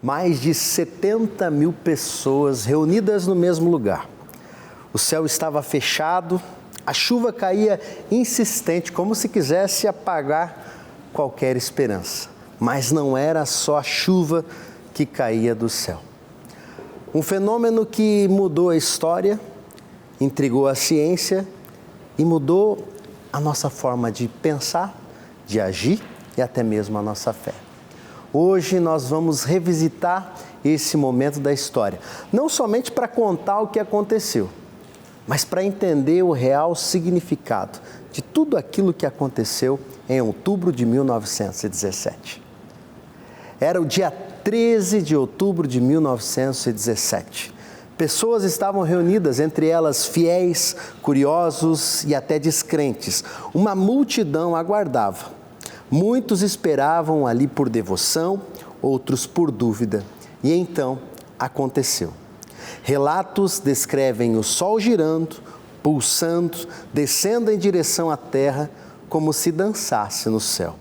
Mais de 70 mil pessoas reunidas no mesmo lugar. O céu estava fechado, a chuva caía insistente, como se quisesse apagar qualquer esperança. Mas não era só a chuva que caía do céu. Um fenômeno que mudou a história, intrigou a ciência e mudou a nossa forma de pensar, de agir e até mesmo a nossa fé. Hoje nós vamos revisitar esse momento da história, não somente para contar o que aconteceu, mas para entender o real significado de tudo aquilo que aconteceu em outubro de 1917. Era o dia 13 de outubro de 1917. Pessoas estavam reunidas, entre elas fiéis, curiosos e até descrentes. Uma multidão aguardava. Muitos esperavam ali por devoção, outros por dúvida. E então aconteceu. Relatos descrevem o sol girando, pulsando, descendo em direção à terra, como se dançasse no céu.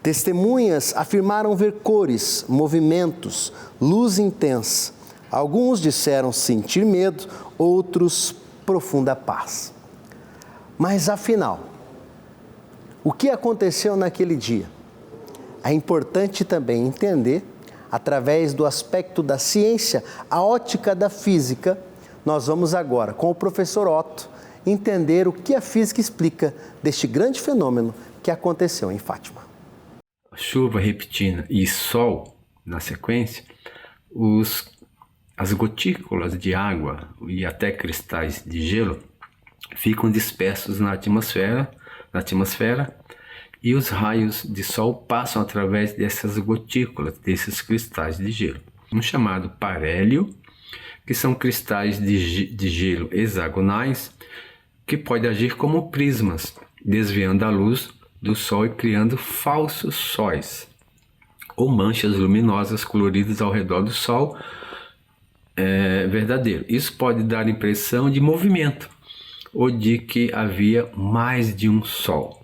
Testemunhas afirmaram ver cores, movimentos, luz intensa. Alguns disseram sentir medo, outros profunda paz. Mas afinal, o que aconteceu naquele dia? É importante também entender, através do aspecto da ciência, a ótica da física. Nós vamos agora, com o professor Otto, entender o que a física explica deste grande fenômeno que aconteceu em Fátima. Chuva repentina e sol na sequência, as gotículas de água e até cristais de gelo ficam dispersos na atmosfera e os raios de sol passam através dessas gotículas, desses cristais de gelo. Um chamado parélio, que são cristais de gelo hexagonais, que pode agir como prismas, desviando a luz do sol e criando falsos sóis, ou manchas luminosas coloridas ao redor do sol verdadeiro. Isso pode dar a impressão de movimento, ou de que havia mais de um sol.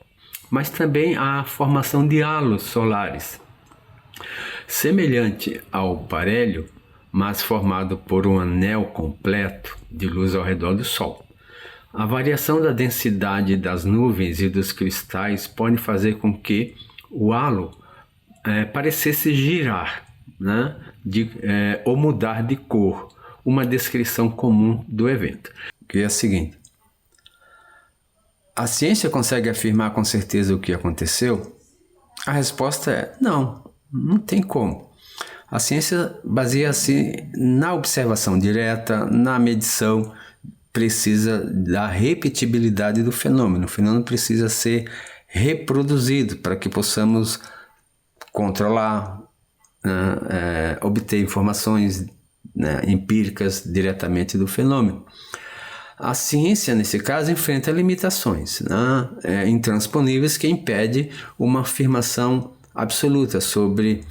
Mas também há a formação de halos solares, semelhante ao parélio, mas formado por um anel completo de luz ao redor do sol. A variação da densidade das nuvens e dos cristais pode fazer com que o halo parecesse girar, né? Ou mudar de cor, uma descrição comum do evento, que é a seguinte: a ciência consegue afirmar com certeza o que aconteceu? A resposta é não, não tem como. A ciência baseia-se na observação direta, na medição precisa da repetibilidade do fenômeno. O fenômeno precisa ser reproduzido para que possamos controlar, obter informações empíricas diretamente do fenômeno. A ciência, nesse caso, enfrenta limitações intransponíveis que impedem uma afirmação absoluta sobre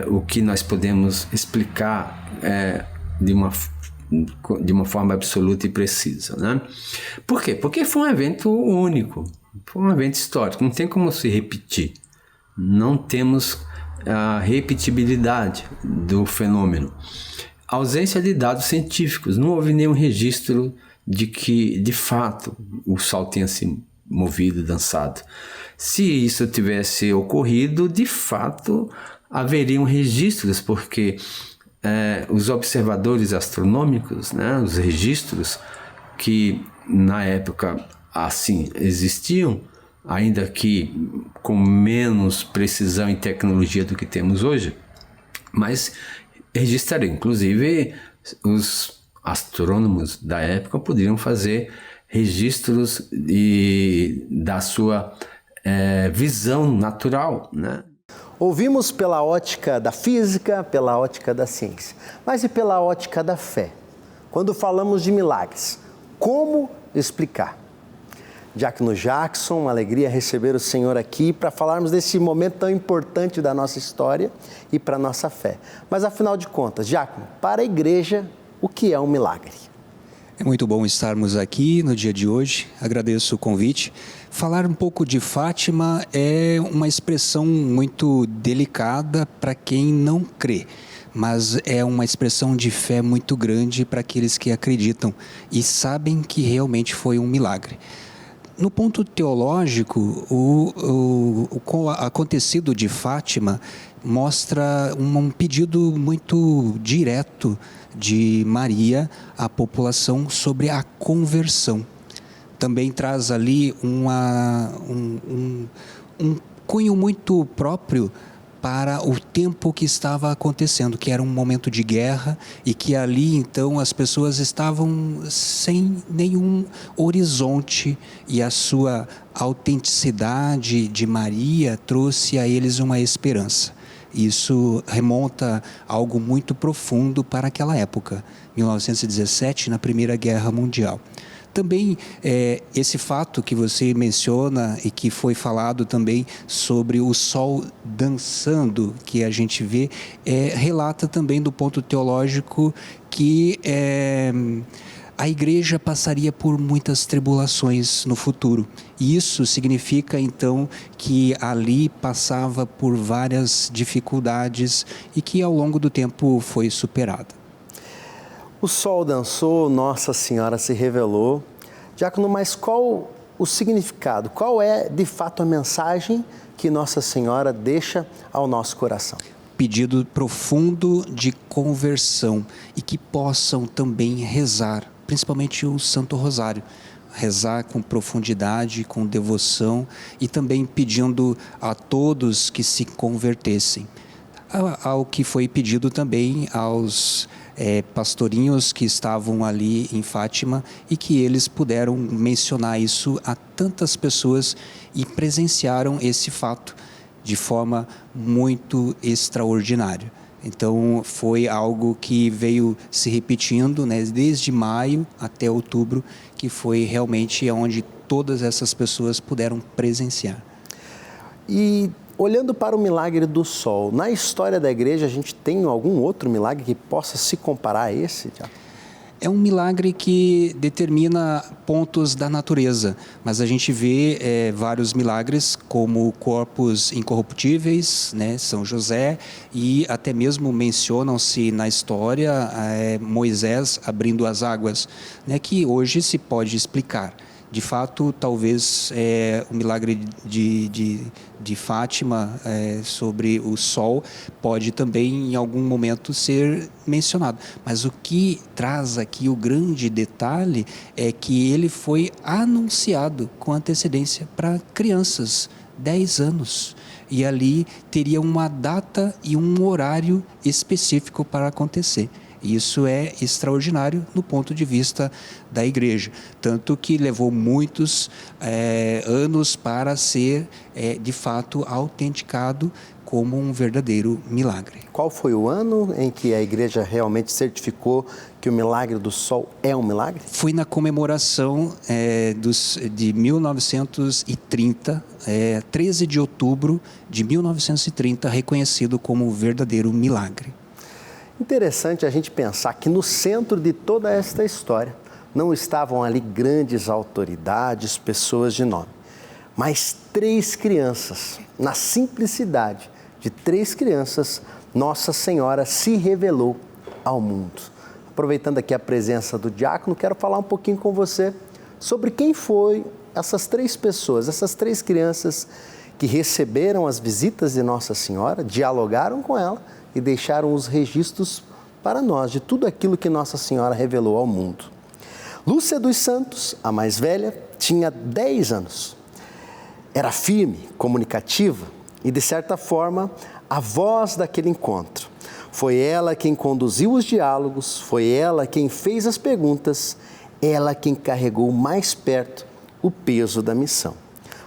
o que nós podemos explicar de uma forma absoluta e precisa, né? Por quê? Porque foi um evento único, foi um evento histórico, não tem como se repetir. Não temos a repetibilidade do fenômeno. A ausência de dados científicos, não houve nenhum registro de que, de fato, o sol tenha se movido, dançado. Se isso tivesse ocorrido, de fato, haveriam registros, porque os observadores astronômicos, os registros que na época assim existiam, ainda que com menos precisão e tecnologia do que temos hoje, mas registrariam. Inclusive, os astrônomos da época poderiam fazer registros da sua visão natural, né? Ouvimos pela ótica da física, pela ótica da ciência, mas e pela ótica da fé? Quando falamos de milagres, como explicar? Diácono Jackson, uma alegria receber o senhor aqui para falarmos desse momento tão importante da nossa história e para a nossa fé. Mas afinal de contas, diácono, para a igreja, o que é um milagre? É muito bom estarmos aqui no dia de hoje, agradeço o convite. Falar um pouco de Fátima é uma expressão muito delicada para quem não crê, mas é uma expressão de fé muito grande para aqueles que acreditam e sabem que realmente foi um milagre. No ponto teológico, o acontecido de Fátima mostra um pedido muito direto de Maria à população sobre a conversão. Também traz ali um cunho muito próprio para o tempo que estava acontecendo, que era um momento de guerra e que ali então as pessoas estavam sem nenhum horizonte, e a sua autenticidade de Maria trouxe a eles uma esperança. Isso remonta a algo muito profundo para aquela época, 1917, na Primeira Guerra Mundial. Também esse fato que você menciona e que foi falado também sobre o sol dançando, que a gente vê, relata também do ponto teológico que a igreja passaria por muitas tribulações no futuro. E isso significa, então, que ali passava por várias dificuldades e que ao longo do tempo foi superada. O sol dançou, Nossa Senhora se revelou. Diácono, mas qual o significado? Qual é, de fato, a mensagem que Nossa Senhora deixa ao nosso coração? Pedido profundo de conversão e que possam também rezar, principalmente o Santo Rosário. Rezar com profundidade, com devoção e também pedindo a todos que se convertessem. Ao que foi pedido também aos pastorinhos que estavam ali em Fátima e que eles puderam mencionar isso a tantas pessoas e presenciaram esse fato de forma muito extraordinária. Então foi algo que veio se repetindo, né, desde maio até outubro, que foi realmente onde todas essas pessoas puderam presenciar. E olhando para o milagre do sol, na história da igreja a gente tem algum outro milagre que possa se comparar a esse? É um milagre que determina pontos da natureza, mas a gente vê vários milagres como corpos incorruptíveis, né, São José, e até mesmo mencionam-se na história Moisés abrindo as águas, né, que hoje se pode explicar. De fato, talvez o milagre de Fátima sobre o sol pode também em algum momento ser mencionado. Mas o que traz aqui o grande detalhe é que ele foi anunciado com antecedência para crianças, 10 anos. E ali teria uma data e um horário específico para acontecer. Isso é extraordinário no ponto de vista da igreja, tanto que levou muitos anos para ser, de fato, autenticado como um verdadeiro milagre. Qual foi o ano em que a igreja realmente certificou que o milagre do sol é um milagre? Foi na comemoração de 1930, 13 de outubro de 1930, reconhecido como um verdadeiro milagre. Interessante a gente pensar que no centro de toda esta história não estavam ali grandes autoridades, pessoas de nome, mas 3 crianças. Na simplicidade de 3 crianças, Nossa Senhora se revelou ao mundo. Aproveitando aqui a presença do diácono, quero falar um pouquinho com você sobre quem foi essas 3 pessoas, essas 3 crianças que receberam as visitas de Nossa Senhora, dialogaram com ela e deixaram os registros para nós de tudo aquilo que Nossa Senhora revelou ao mundo. Lúcia dos Santos, a mais velha, tinha 10 anos. Era firme, comunicativa e, de certa forma, a voz daquele encontro. Foi ela quem conduziu os diálogos, foi ela quem fez as perguntas, ela quem carregou mais perto o peso da missão.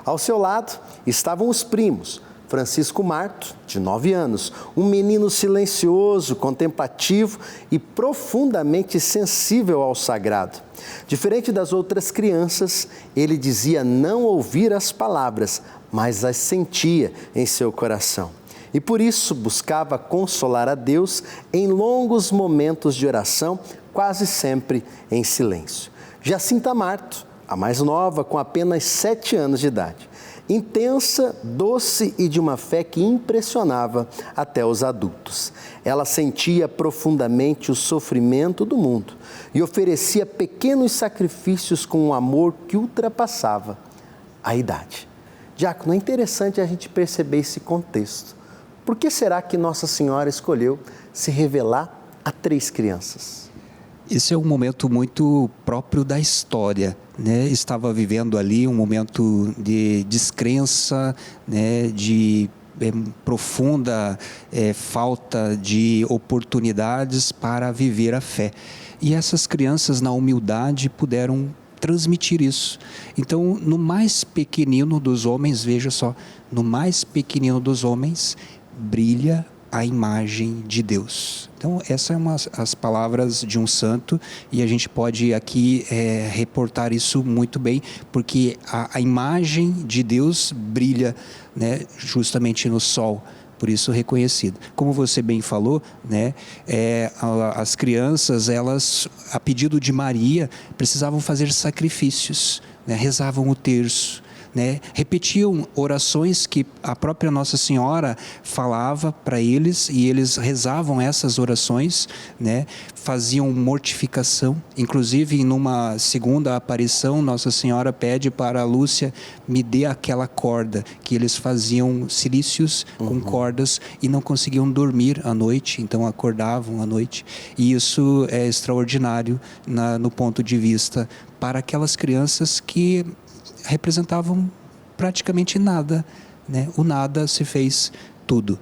Ao seu lado estavam os primos, Francisco Marto, de 9 anos, um menino silencioso, contemplativo e profundamente sensível ao sagrado. Diferente das outras crianças, ele dizia não ouvir as palavras, mas as sentia em seu coração. E por isso buscava consolar a Deus em longos momentos de oração, quase sempre em silêncio. Jacinta Marto, a mais nova, com apenas 7 anos de idade. intensa, doce e de uma fé que impressionava até os adultos. Ela sentia profundamente o sofrimento do mundo e oferecia pequenos sacrifícios com um amor que ultrapassava a idade. Diácono, é interessante a gente perceber esse contexto. Por que será que Nossa Senhora escolheu se revelar a 3 crianças? Esse é um momento muito próprio da história, né? Estava vivendo ali um momento de descrença, né? De profunda falta de oportunidades para viver a fé. E essas crianças, na humildade, puderam transmitir isso. Então, no mais pequenino dos homens, veja só, no mais pequenino dos homens brilha a imagem de Deus. Então, essas são as palavras de um santo, e a gente pode aqui reportar isso muito bem, porque a imagem de Deus brilha, né, justamente no sol, por isso reconhecido. Como você bem falou, né, as crianças, elas, a pedido de Maria, precisavam fazer sacrifícios, né, rezavam o terço, né, repetiam orações que a própria Nossa Senhora falava para eles, e eles rezavam essas orações, né, faziam mortificação. Inclusive, numa segunda aparição, Nossa Senhora pede para a Lúcia: me dê aquela corda, que eles faziam cilícios com cordas e não conseguiam dormir à noite, então acordavam à noite. E isso é extraordinário no ponto de vista para aquelas crianças que representavam praticamente nada, né? O nada se fez tudo.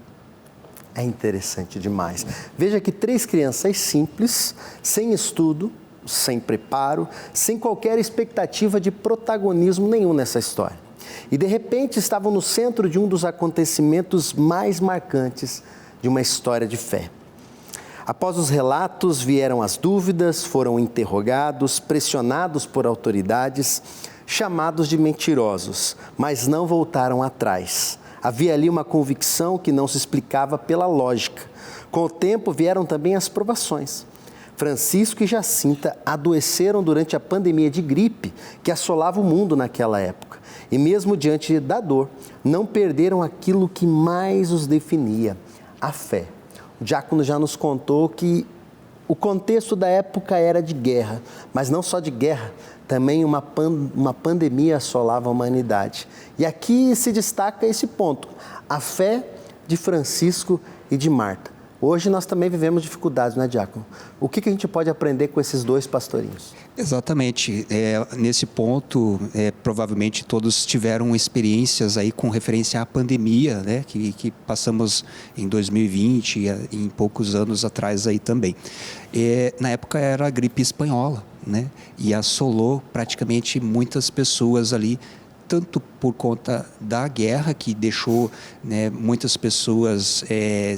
É interessante demais. Veja que 3 crianças simples, sem estudo, sem preparo, sem qualquer expectativa de protagonismo nenhum nessa história. E de repente estavam no centro de um dos acontecimentos mais marcantes de uma história de fé. Após os relatos vieram as dúvidas, foram interrogados, pressionados por autoridades, chamados de mentirosos, mas não voltaram atrás. Havia ali uma convicção que não se explicava pela lógica. Com o tempo vieram também as provações. Francisco e Jacinta adoeceram durante a pandemia de gripe que assolava o mundo naquela época. E mesmo diante da dor, não perderam aquilo que mais os definia, a fé. O diácono já nos contou que o contexto da época era de guerra, mas não só de guerra, também uma pandemia assolava a humanidade. E aqui se destaca esse ponto, a fé de Francisco e de Marta. Hoje nós também vivemos dificuldades, né, diácono? O que a gente pode aprender com esses 2 pastorinhos? Exatamente. Nesse ponto, provavelmente todos tiveram experiências aí com referência à pandemia, né, que passamos em 2020 e em poucos anos atrás aí também. Na época era a gripe espanhola, né, e assolou praticamente muitas pessoas ali, tanto por conta da guerra, que deixou, né, muitas pessoas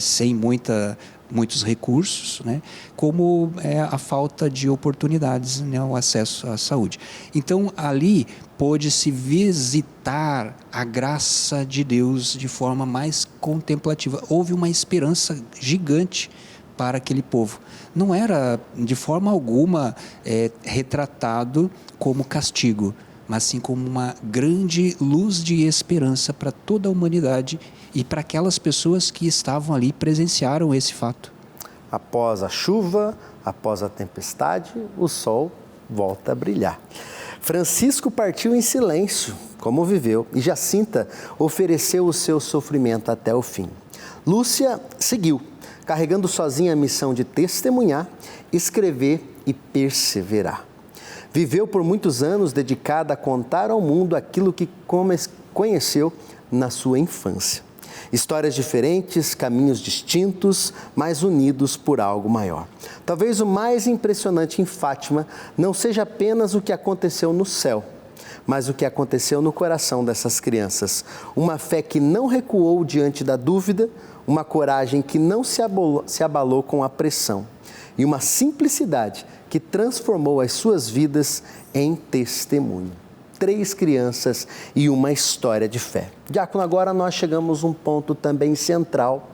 sem muitos recursos, né, como a falta de oportunidades, né, o acesso à saúde. Então, ali pôde-se visitar a graça de Deus de forma mais contemplativa. Houve uma esperança gigante para aquele povo. Não era, de forma alguma, retratado como castigo, mas sim como uma grande luz de esperança para toda a humanidade e para aquelas pessoas que estavam ali e presenciaram esse fato. Após a chuva, após a tempestade, o sol volta a brilhar. Francisco partiu em silêncio, como viveu, e Jacinta ofereceu o seu sofrimento até o fim. Lúcia seguiu, carregando sozinha a missão de testemunhar, escrever e perseverar. Viveu por muitos anos dedicada a contar ao mundo aquilo que conheceu na sua infância. Histórias diferentes, caminhos distintos, mas unidos por algo maior. Talvez o mais impressionante em Fátima não seja apenas o que aconteceu no céu, mas o que aconteceu no coração dessas crianças. Uma fé que não recuou diante da dúvida, uma coragem que não se abalou com a pressão e uma simplicidade que transformou as suas vidas em testemunho. 3 crianças e uma história de fé. Diácono, agora nós chegamos a um ponto também central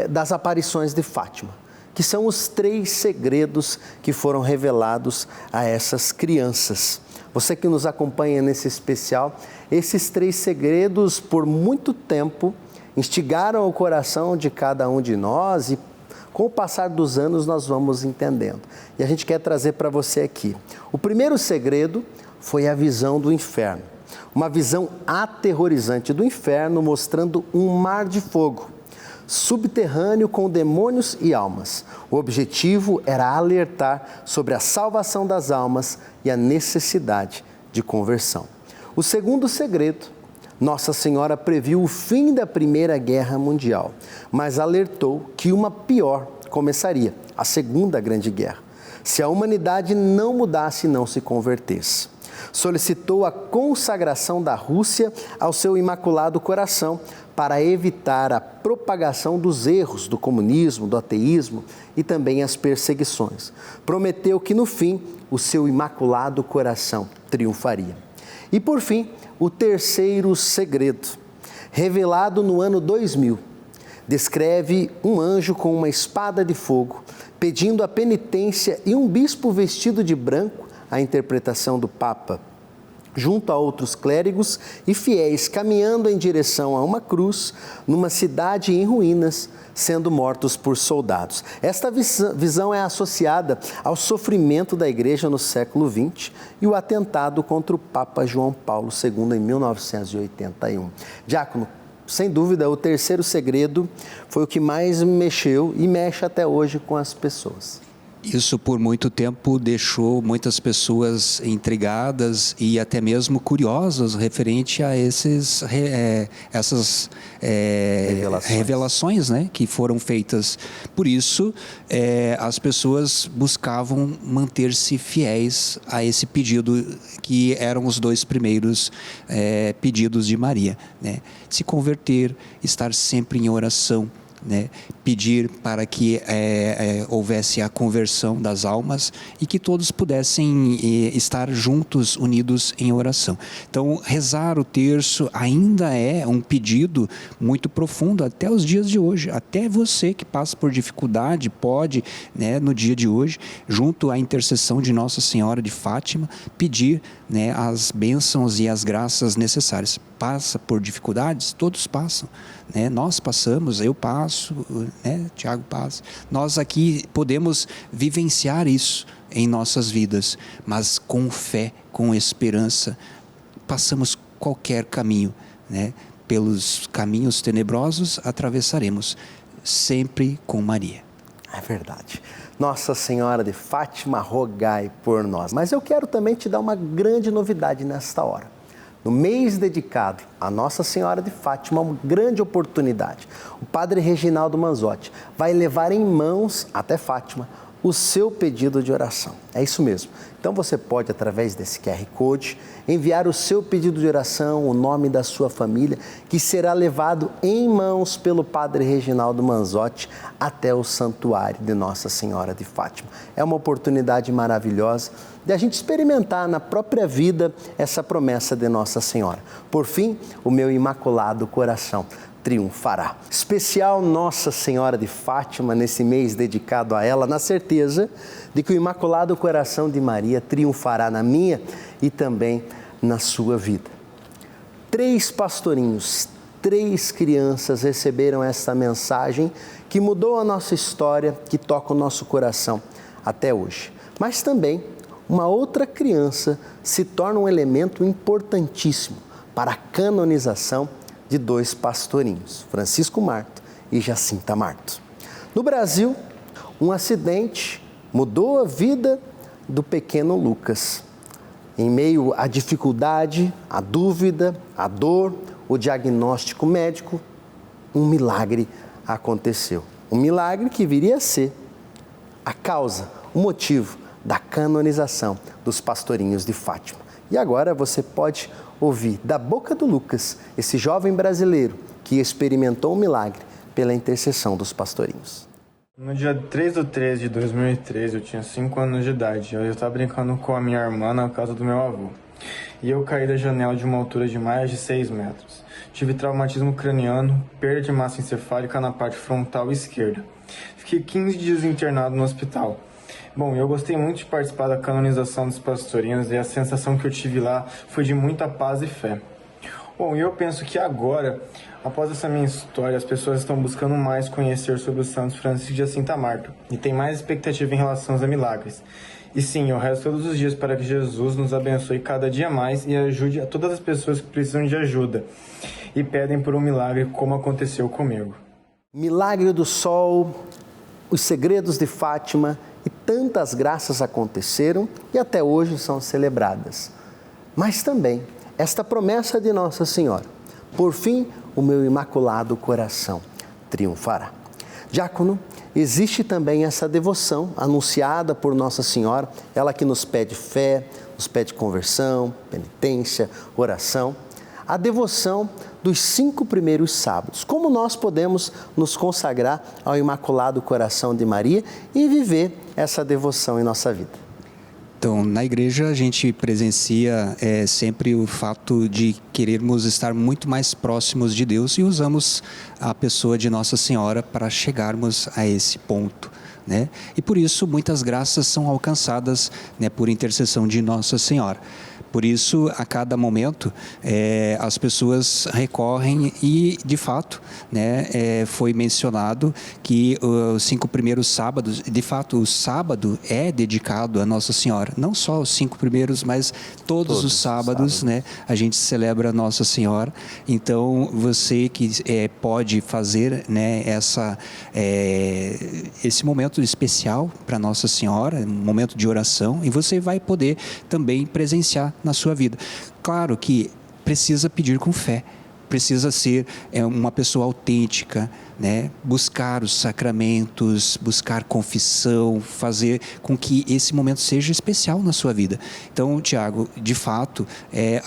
das aparições de Fátima, que são os 3 segredos que foram revelados a essas crianças. você que nos acompanha nesse especial, esses 3 segredos por muito tempo instigaram o coração de cada um de nós e com o passar dos anos nós vamos entendendo. E a gente quer trazer para você aqui. O primeiro segredo foi a visão do inferno. Uma visão aterrorizante do inferno mostrando um mar de fogo subterrâneo com demônios e almas. O objetivo era alertar sobre a salvação das almas e a necessidade de conversão. O segundo segredo, Nossa Senhora previu o fim da Primeira Guerra Mundial, mas alertou que uma pior começaria, a Segunda Grande Guerra, se a humanidade não mudasse e não se convertesse. Solicitou a consagração da Rússia ao seu Imaculado Coração para evitar a propagação dos erros do comunismo, do ateísmo e também as perseguições. Prometeu que no fim o seu Imaculado Coração triunfaria. E por fim, o terceiro segredo, revelado no ano 2000, descreve um anjo com uma espada de fogo pedindo a penitência e um bispo vestido de branco, a interpretação do Papa, junto a outros clérigos e fiéis caminhando em direção a uma cruz numa cidade em ruínas, sendo mortos por soldados. Esta visão é associada ao sofrimento da igreja no século XX e o atentado contra o Papa João Paulo II em 1981. Diácono, sem dúvida, o terceiro segredo foi o que mais mexeu e mexe até hoje com as pessoas. Isso por muito tempo deixou muitas pessoas intrigadas e até mesmo curiosas referente a essas revelações, né, que foram feitas. Por isso, as pessoas buscavam manter-se fiéis a esse pedido, que eram os 2 primeiros pedidos de Maria, né? Se converter, estar sempre em oração, né? Pedir para que houvesse a conversão das almas e que todos pudessem estar juntos, unidos em oração. Então, rezar o terço ainda é um pedido muito profundo até os dias de hoje. Até você que passa por dificuldade pode, né, no dia de hoje, junto à intercessão de Nossa Senhora de Fátima, pedir, né, as bênçãos e as graças necessárias. Passa por dificuldades? Todos passam, né? Nós passamos, eu passo, né? Tiago passa. Nós aqui podemos vivenciar isso em nossas vidas, mas com fé, com esperança, passamos qualquer caminho, né? Pelos caminhos tenebrosos atravessaremos, sempre com Maria. É verdade. Nossa Senhora de Fátima, rogai por nós. Mas eu quero também te dar uma grande novidade nesta hora. No mês dedicado a Nossa Senhora de Fátima, uma grande oportunidade. O Padre Reginaldo Manzotti vai levar em mãos até Fátima o seu pedido de oração. É isso mesmo. Então você pode, através desse QR Code, enviar o seu pedido de oração, o nome da sua família, que será levado em mãos pelo Padre Reginaldo Manzotti até o Santuário de Nossa Senhora de Fátima. É uma oportunidade maravilhosa de a gente experimentar na própria vida essa promessa de Nossa Senhora. Por fim, o meu Imaculado Coração triunfará. Especial Nossa Senhora de Fátima, nesse mês dedicado a ela, na certeza de que o Imaculado Coração de Maria triunfará na minha e também na sua vida. 3 pastorinhos, 3 crianças receberam esta mensagem que mudou a nossa história, que toca o nosso coração até hoje. Mas também uma outra criança se torna um elemento importantíssimo para a canonização de 2 pastorinhos, Francisco Marto e Jacinta Marto. No Brasil, um acidente mudou a vida do pequeno Lucas. Em meio à dificuldade, à dúvida, à dor, o diagnóstico médico, um milagre aconteceu. Um milagre que viria a ser a causa, o motivo da canonização dos pastorinhos de Fátima. E agora você pode ouvir da boca do Lucas, esse jovem brasileiro que experimentou um milagre pela intercessão dos pastorinhos. No dia 3/3 de 2013, eu tinha 5 anos de idade. Eu estava brincando com a minha irmã na casa do meu avô. E eu caí da janela de uma altura de mais de 6 metros. Tive traumatismo craniano, perda de massa encefálica na parte frontal esquerda. Fiquei 15 dias internado no hospital. Bom, eu gostei muito de participar da canonização dos pastorinhos e a sensação que eu tive lá foi de muita paz e fé. Bom, eu penso que agora, após essa minha história, as pessoas estão buscando mais conhecer sobre os santos Francisco de Jacinta Marto e tem mais expectativa em relação aos milagres. E sim, eu rezo todos os dias para que Jesus nos abençoe cada dia mais e ajude a todas as pessoas que precisam de ajuda e pedem por um milagre como aconteceu comigo. Milagre do Sol, os segredos de Fátima e tantas graças aconteceram e até hoje são celebradas. Mas também esta promessa de Nossa Senhora, por fim, o meu imaculado coração triunfará. Diácono, existe também essa devoção anunciada por Nossa Senhora, ela que nos pede fé, nos pede conversão, penitência, oração. A devoção dos 5 primeiros sábados. Como nós podemos nos consagrar ao Imaculado Coração de Maria e viver essa devoção em nossa vida? Então, na igreja a gente presencia sempre o fato de querermos estar muito mais próximos de Deus e usamos a pessoa de Nossa Senhora para chegarmos a esse ponto, né? E por isso muitas graças são alcançadas, né, por intercessão de Nossa Senhora. Por isso, a cada momento, as pessoas recorrem e, de fato, né, foi mencionado que os 5 primeiros sábados, de fato, o sábado é dedicado a Nossa Senhora. Não só os 5 primeiros, mas todos os sábados, né, a gente celebra Nossa Senhora. Então, você que pode fazer, né, esse momento especial para Nossa Senhora, um momento de oração, e você vai poder também presenciar na sua vida. Claro que precisa pedir com fé, precisa ser uma pessoa autêntica, né? Buscar os sacramentos, buscar confissão, fazer com que esse momento seja especial na sua vida. Então, Tiago, de fato,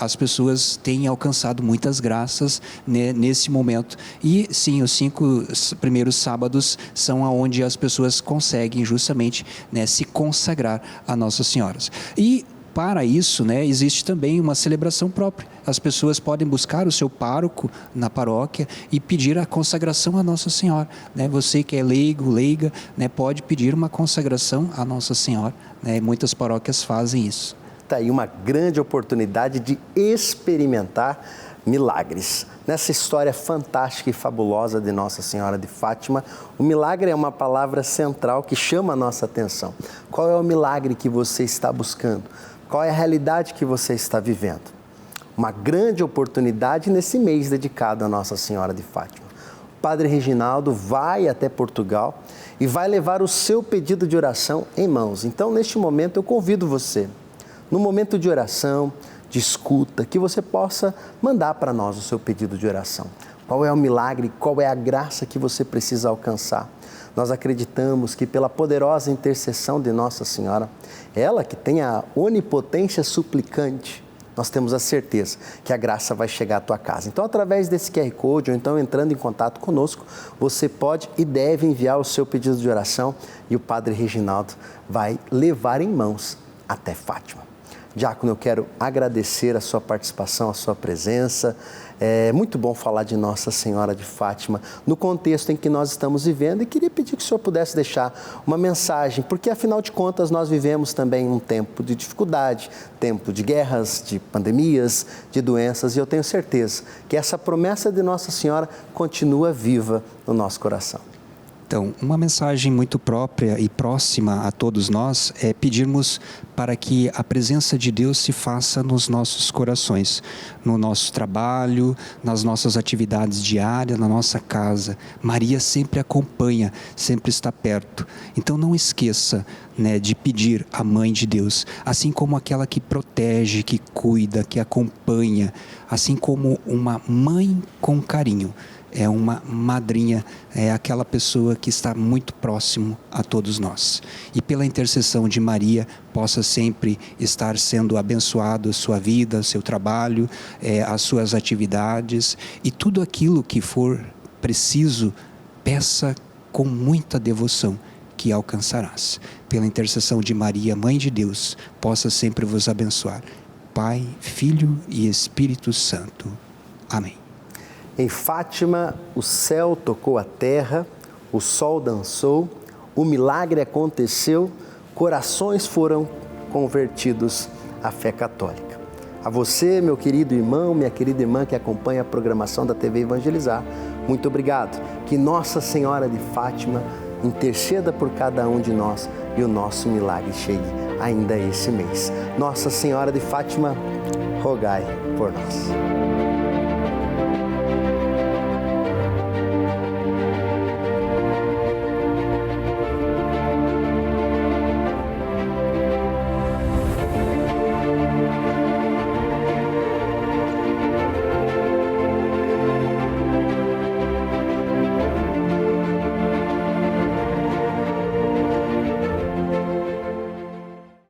as pessoas têm alcançado muitas graças, né, nesse momento. E sim, os 5 primeiros sábados são onde as pessoas conseguem justamente, né, se consagrar a Nossa Senhora. E para isso, né, existe também uma celebração própria. As pessoas podem buscar o seu pároco na paróquia e pedir a consagração à Nossa Senhora, né? Você que é leigo, leiga, né, pode pedir uma consagração à Nossa Senhora, né? Muitas paróquias fazem isso. Está aí uma grande oportunidade de experimentar milagres. Nessa história fantástica e fabulosa de Nossa Senhora de Fátima, o milagre é uma palavra central que chama a nossa atenção. Qual é o milagre que você está buscando? Qual é a realidade que você está vivendo? Uma grande oportunidade nesse mês dedicado a Nossa Senhora de Fátima. O Padre Reginaldo vai até Portugal e vai levar o seu pedido de oração em mãos. Então, neste momento, eu convido você, no momento de oração, de escuta, que você possa mandar para nós o seu pedido de oração. Qual é o milagre, qual é a graça que você precisa alcançar? Nós acreditamos que pela poderosa intercessão de Nossa Senhora, ela que tem a onipotência suplicante, nós temos a certeza que a graça vai chegar à tua casa. Então, através desse QR Code, ou então entrando em contato conosco, você pode e deve enviar o seu pedido de oração e o Padre Reginaldo vai levar em mãos até Fátima. Diácono, eu quero agradecer a sua participação, a sua presença. É muito bom falar de Nossa Senhora de Fátima no contexto em que nós estamos vivendo e queria pedir que o senhor pudesse deixar uma mensagem, porque afinal de contas nós vivemos também um tempo de dificuldade, tempo de guerras, de pandemias, de doenças, e eu tenho certeza que essa promessa de Nossa Senhora continua viva no nosso coração. Então, uma mensagem muito própria e próxima a todos nós é pedirmos para que a presença de Deus se faça nos nossos corações, no nosso trabalho, nas nossas atividades diárias, na nossa casa. Maria sempre acompanha, sempre está perto. Então, não esqueça, né, de pedir à Mãe de Deus, assim como aquela que protege, que cuida, que acompanha, assim como uma mãe com carinho. É uma madrinha, é aquela pessoa que está muito próximo a todos nós. E pela intercessão de Maria, possa sempre estar sendo abençoado a sua vida, seu trabalho, as suas atividades e tudo aquilo que for preciso, peça com muita devoção que alcançarás. Pela intercessão de Maria, Mãe de Deus, possa sempre vos abençoar. Pai, Filho e Espírito Santo. Amém. Em Fátima, o céu tocou a terra, o sol dançou, o milagre aconteceu, corações foram convertidos à fé católica. A você, meu querido irmão, minha querida irmã que acompanha a programação da TV Evangelizar, muito obrigado. Que Nossa Senhora de Fátima interceda por cada um de nós e o nosso milagre chegue ainda esse mês. Nossa Senhora de Fátima, rogai por nós.